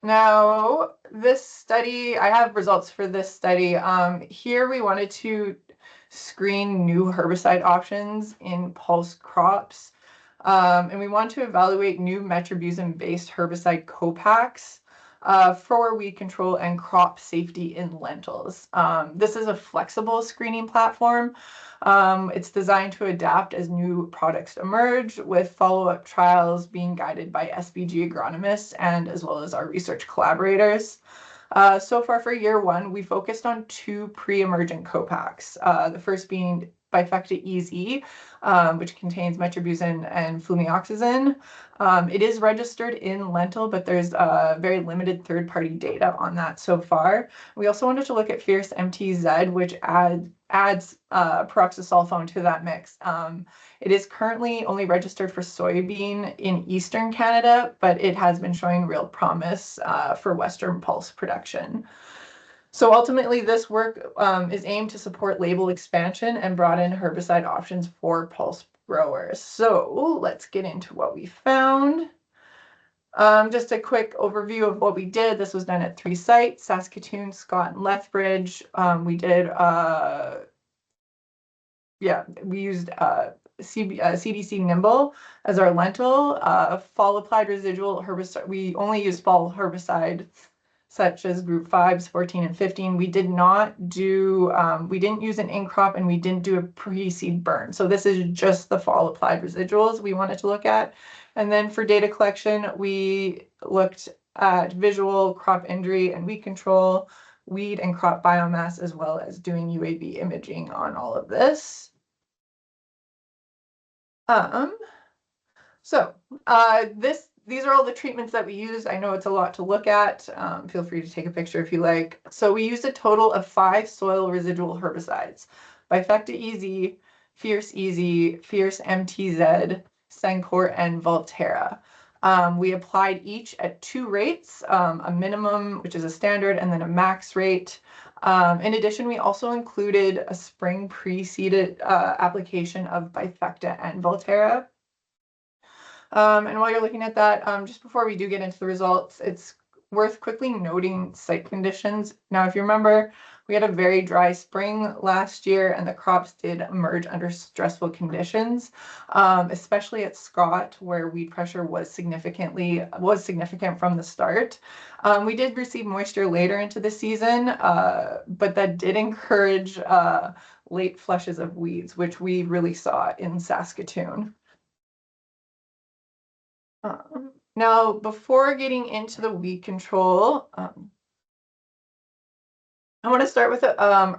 now this study, I have results for this study. Here we wanted to screen new herbicide options in pulse crops. And we want to evaluate new metribuzin-based herbicide co-packs for weed control and crop safety in lentils. This is a flexible screening platform. It's designed to adapt as new products emerge, with follow-up trials being guided by SBG agronomists and as well as our research collaborators. So far for year one, we focused on 2 pre-emergent co-packs. The first being Bifecta EZ, which contains metribuzin and flumioxazin. It is registered in lentil, but there's very limited third-party data on that so far. We also wanted to look at Fierce MTZ, which adds peroxysulfone to that mix. It is currently only registered for soybean in Eastern Canada, but it has been showing real promise for Western pulse production. So ultimately, this work is aimed to support label expansion and broaden herbicide options for pulse growers. So let's get into what we found. Just a quick overview of what we did. This was done at 3 sites, Saskatoon, Scott, and Lethbridge. We used CDC Nimble as our lentil, fall applied residual herbicide. We only used fall herbicide such as Group 5s, 14 and 15. We did not do, we didn't use an in-crop, and we didn't do a pre-seed burn. So this is just the fall applied residuals we wanted to look at. And then for data collection, we looked at visual, crop injury, and weed control, weed and crop biomass, as well as doing UAV imaging on all of this. These are all the treatments that we used. I know it's a lot to look at. Feel free to take a picture if you like. So we used a total of 5 soil residual herbicides: Bifecta EZ, Fierce EZ, Fierce MTZ, Sencor, and Volterra. We applied each at 2 rates, a minimum, which is a standard, and then a max rate. In addition, we also included a spring pre-seeded application of Bifecta and Volterra. And while you're looking at that, just before we do get into the results, it's worth quickly noting site conditions. Now, if you remember, we had a very dry spring last year, and the crops did emerge under stressful conditions, especially at Scott, where weed pressure was significant from the start. We did receive moisture later into the season, but that did encourage late flushes of weeds, which we really saw in Saskatoon. Now, before getting into the weed control, I want to start with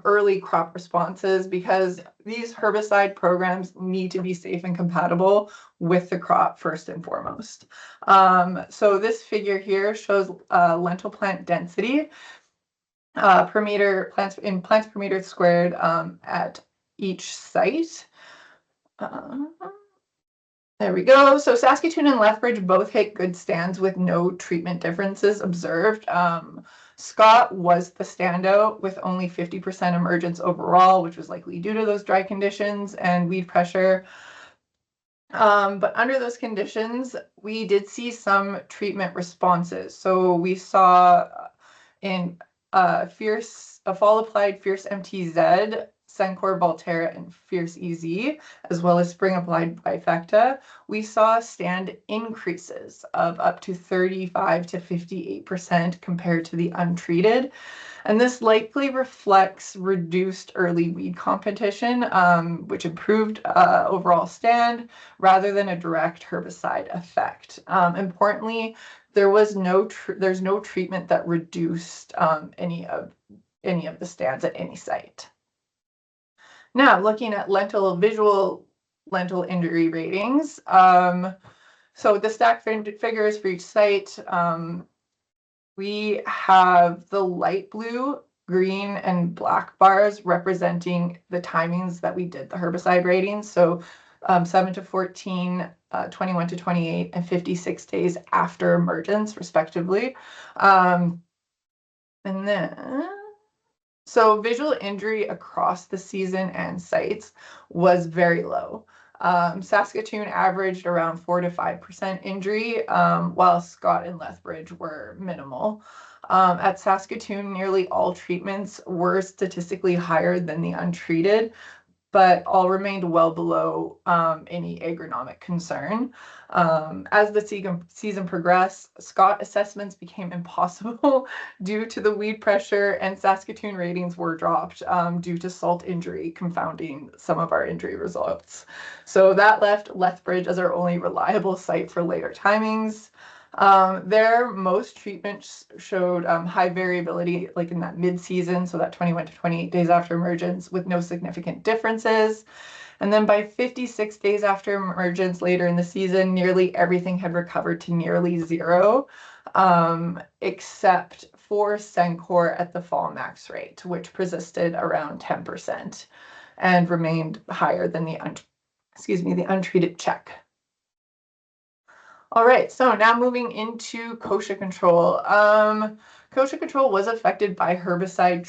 early crop responses because these herbicide programs need to be safe and compatible with the crop first and foremost. So this figure here shows lentil plant density per meter, plants per meter squared at each site. There we go. So Saskatoon and Lethbridge both hit good stands with no treatment differences observed. Scott was the standout with only 50% emergence overall, which was likely due to those dry conditions and weed pressure. But under those conditions, we did see some treatment responses. So we saw in fall applied Fierce MTZ, Sencor Volterra, and Fierce EZ, as well as spring applied Bifecta, we saw stand increases of up to 35 to 58% compared to the untreated. And this likely reflects reduced early weed competition, which improved overall stand rather than a direct herbicide effect. Importantly, there's no treatment that reduced any of the stands at any site. Now, looking at visual lentil injury ratings. So the stack figures for each site, we have the light blue, green, and black bars representing the timings that we did the herbicide ratings. So 7 to 14, 21 to 28, and 56 days after emergence, respectively. And then, so visual injury across the season and sites was very low. Saskatoon averaged around 4 to 5% injury, while Scott and Lethbridge were minimal. At Saskatoon, nearly all treatments were statistically higher than the untreated, but all remained well below any agronomic concern. As the season progressed, Scott assessments became impossible due to the weed pressure, and Saskatoon ratings were dropped due to salt injury confounding some of our injury results. So that left Lethbridge as our only reliable site for later timings. There, most treatments showed high variability, like in that mid-season, so that 21 to 28 days after emergence, with no significant differences. And then by 56 days after emergence later in the season, nearly everything had recovered to nearly zero, except for Sencor at the fall max rate, which persisted around 10% and remained higher than the untreated check. All right, so now moving into kochia control. Kochia control was affected by the herbicide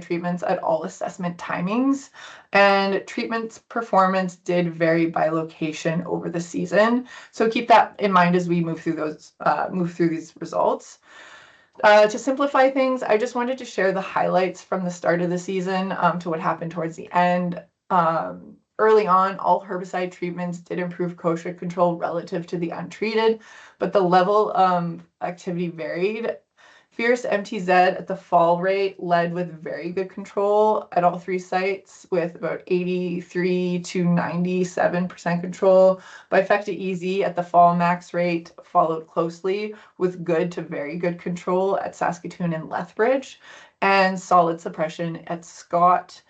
treatments at all assessment timings, and treatment's performance did vary by location over the season. So keep that in mind as we move through these results. To simplify things, I just wanted to share the highlights from the start of the season to what happened towards the end. Early on, all herbicide treatments did improve kochia control relative to the untreated, but the level of activity varied. Fierce MTZ at the fall rate led with very good control at all three sites, with about 83 to 97% control. Bifecta EZ at the fall max rate followed closely with good to very good control at Saskatoon and Lethbridge, and solid suppression at Scott.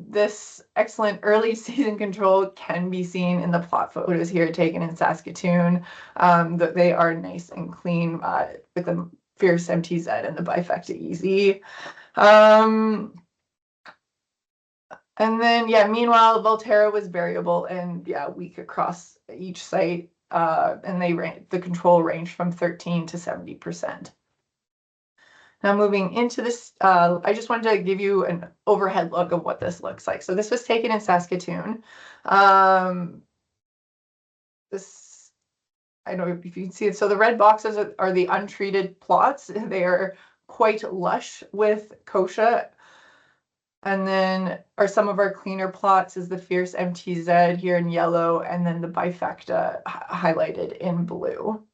This excellent early season control can be seen in the plot photos here taken in Saskatoon. They are nice and clean with the Fierce MTZ and the Bifecta EZ. And then, meanwhile, Volterra was variable and weak across each site, and the control ranged from 13 to 70%. Now moving into this, I just wanted to give you an overhead look of what this looks like. So this was taken in Saskatoon. I don't know if you can see it. So the red boxes are the untreated plots. They are quite lush with kochia. And then some of our cleaner plots is the Fierce MTZ here in yellow, and then the Bifecta highlighted in blue.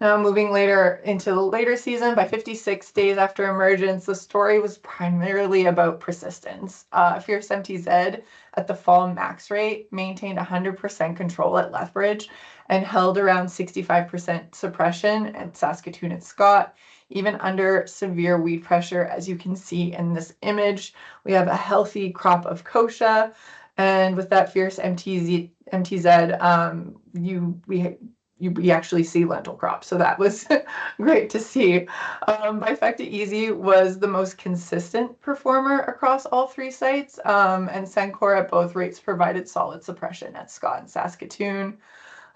Now, moving later into the later season, by 56 days after emergence, the story was primarily about persistence. Fierce MTZ at the fall max rate maintained 100% control at Lethbridge and held around 65% suppression at Saskatoon and Scott, even under severe weed pressure. As you can see in this image, we have a healthy crop of kochia, and with that fierce MTZ, we actually see lentil crops. So that was great to see. Bifecta Easy was the most consistent performer across all three sites, and Sencor at both rates provided solid suppression at Scott and Saskatoon.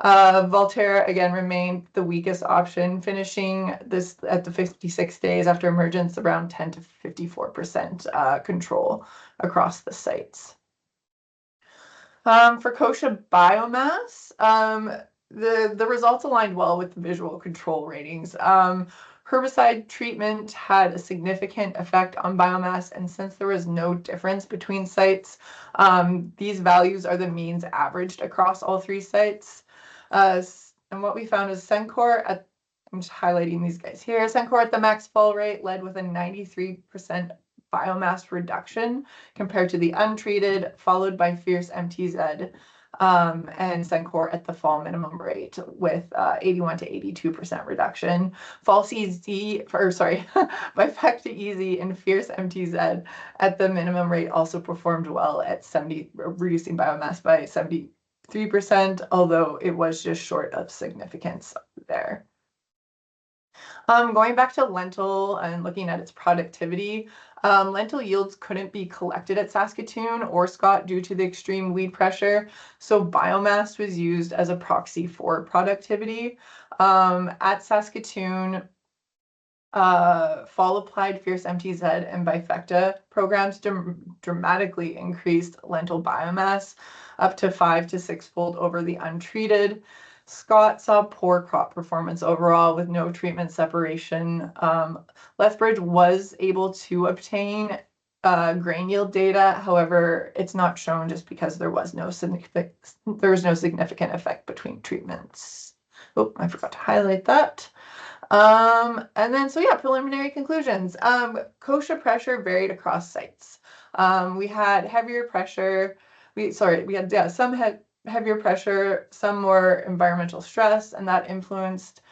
Volterra again remained the weakest option, finishing this at the 56 days after emergence around 10 to 54% control across the sites. For kochia biomass, the results aligned well with the visual control ratings. Herbicide treatment had a significant effect on biomass, and since there was no difference between sites, these values are the means averaged across all three sites. And what we found is Sencor at, I'm just highlighting these guys here, Sencor at the max fall rate led with a 93% biomass reduction compared to the untreated, followed by Fierce MTZ and Sencor at the fall minimum rate with 81 to 82% reduction. Bifecta Easy and Fierce MTZ at the minimum rate also performed well at reducing biomass by 73%, although it was just short of significance there. Going back to lentil and looking at its productivity, lentil yields couldn't be collected at Saskatoon or Scott due to the extreme weed pressure, so biomass was used as a proxy for productivity. At Saskatoon, fall applied Fierce MTZ and Bifecta programs dramatically increased lentil biomass up to 5 to 6-fold over the untreated. Scott saw poor crop performance overall with no treatment separation. Lethbridge was able to obtain grain yield data. However, it's not shown just because there was no significant effect between treatments. Oh, I forgot to highlight that. And then, preliminary conclusions. Kochia pressure varied across sites. We had heavier pressure. Some had heavier pressure, some more environmental stress, and that influenced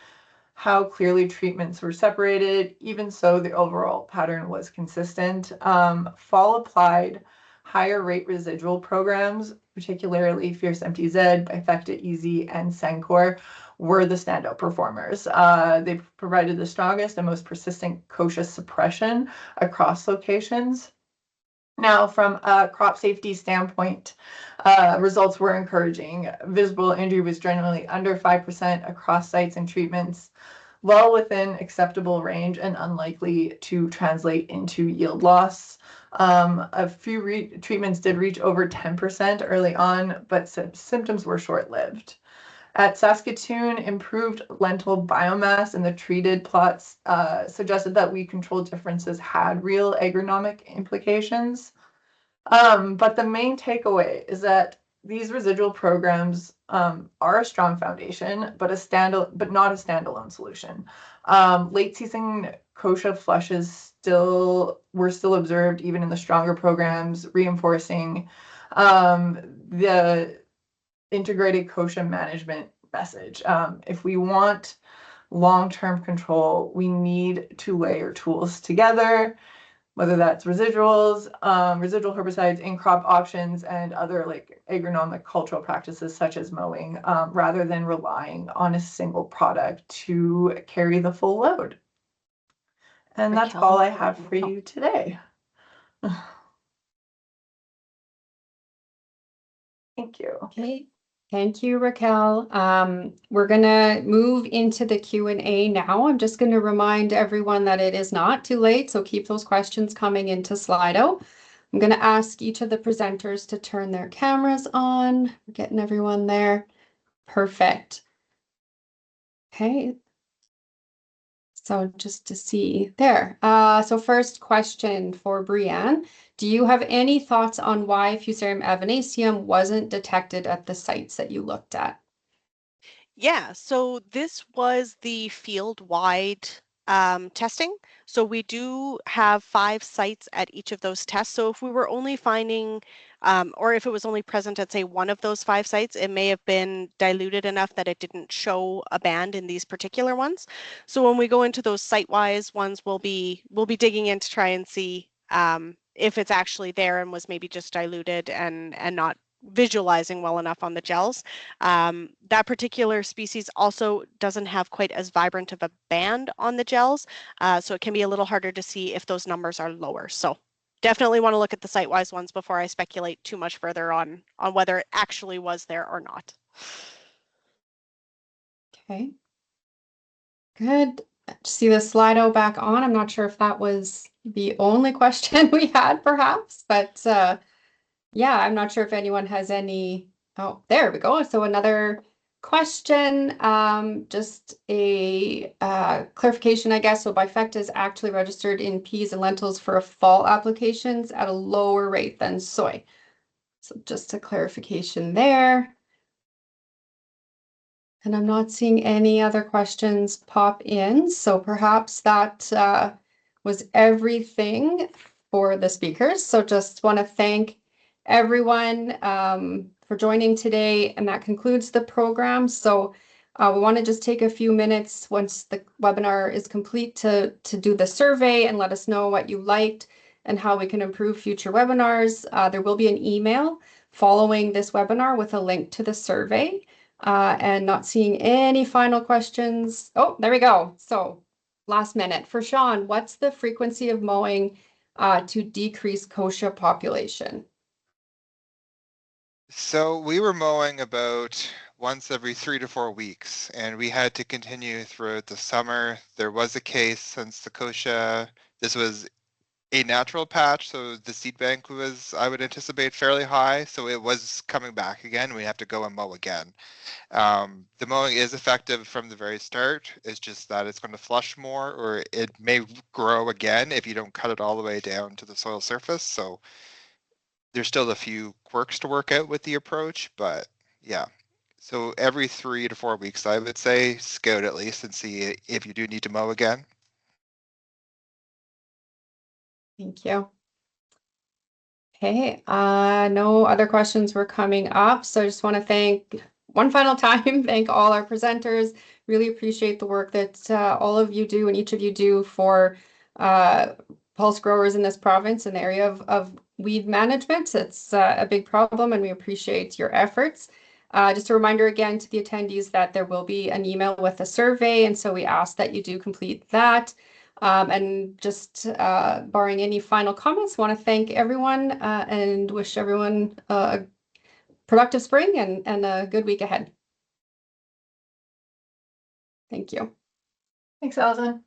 how clearly treatments were separated. Even so, the overall pattern was consistent. Fall applied higher rate residual programs, particularly Fierce MTZ, Bifecta Easy, and Sencor, were the standout performers. They provided the strongest and most persistent kochia suppression across locations. Now, from a crop safety standpoint, results were encouraging. Visible injury was generally under 5% across sites and treatments, well within acceptable range and unlikely to translate into yield loss. A few treatments did reach over 10% early on, but symptoms were short-lived. At Saskatoon, improved lentil biomass in the treated plots suggested that weed control differences had real agronomic implications. But the main takeaway is that these residual programs are a strong foundation, but not a standalone solution. Late season kochia flushes were still observed even in the stronger programs, reinforcing the integrated kochia management message. If we want long-term control, we need to layer tools together, whether that's residuals, residual herbicides, in-crop options, and other like agronomic cultural practices such as mowing, rather than relying on a single product to carry the full load. And that's all I have for you today. Thank you. Okay. Thank you, Raquel. We're going to move into the Q&A now. I'm just going to remind everyone that it is not too late, so keep those questions coming into Slido. I'm going to ask each of the presenters to turn their cameras on. We're getting everyone there. Perfect. Okay. So just to see there. So first question for Brianne. Do you have any thoughts on why Fusarium avinaceum wasn't detected at the sites that you looked at? Yeah, so this was the field-wide testing. So we do have 5 sites at each of those tests. So if we were only finding, or if it was only present at, say, one of those 5 sites, it may have been diluted enough that it didn't show a band in these particular ones. So when we go into those site-wise ones, we'll be digging in to try and see if it's actually there and was maybe just diluted and not visualizing well enough on the gels. That particular species also doesn't have quite as vibrant of a band on the gels, so it can be a little harder to see if those numbers are lower. So definitely want to look at the site-wise ones before I speculate too much further on whether it actually was there or not. Okay. Good. See the Slido back on. I'm not sure if that was the only question we had, perhaps, but yeah, I'm not sure if anyone has any. Oh, there we go. So another question, just a clarification, I guess. So Bifecta is actually registered in peas and lentils for fall applications at a lower rate than soy. So just a clarification there. And I'm not seeing any other questions pop in, so perhaps that was everything for the speakers. So just want to thank everyone for joining today, and that concludes the program. So we want to just take a few minutes once the webinar is complete to do the survey and let us know what you liked and how we can improve future webinars. There will be an email following this webinar with a link to the survey. And not seeing any final questions. Oh, there we go. So last minute for Sean, what's the frequency of mowing to decrease kochia population? So we were mowing about once every 3 to 4 weeks, and we had to continue throughout the summer. There was a case since the kochia, this was a natural patch, so the seed bank was, I would anticipate, fairly high, so it was coming back again. We have to go and mow again. The mowing is effective from the very start. It's just that it's going to flush more, or it may grow again if you don't cut it all the way down to the soil surface. So there's still a few quirks to work out with the approach, but yeah. So every 3 to 4 weeks, I would say, scout at least and see if you do need to mow again. Thank you. Okay, no other questions were coming up. So I just want to thank one final time, thank all our presenters. Really appreciate the work that all of you do and each of you do for pulse growers in this province in the area of weed management. It's a big problem and we appreciate your efforts. Just a reminder again to the attendees that there will be an email with a survey, and so we ask that you do complete that. And just barring any final comments, want to thank everyone and wish everyone a productive spring and a good week ahead. Thank you. Thanks, Allison.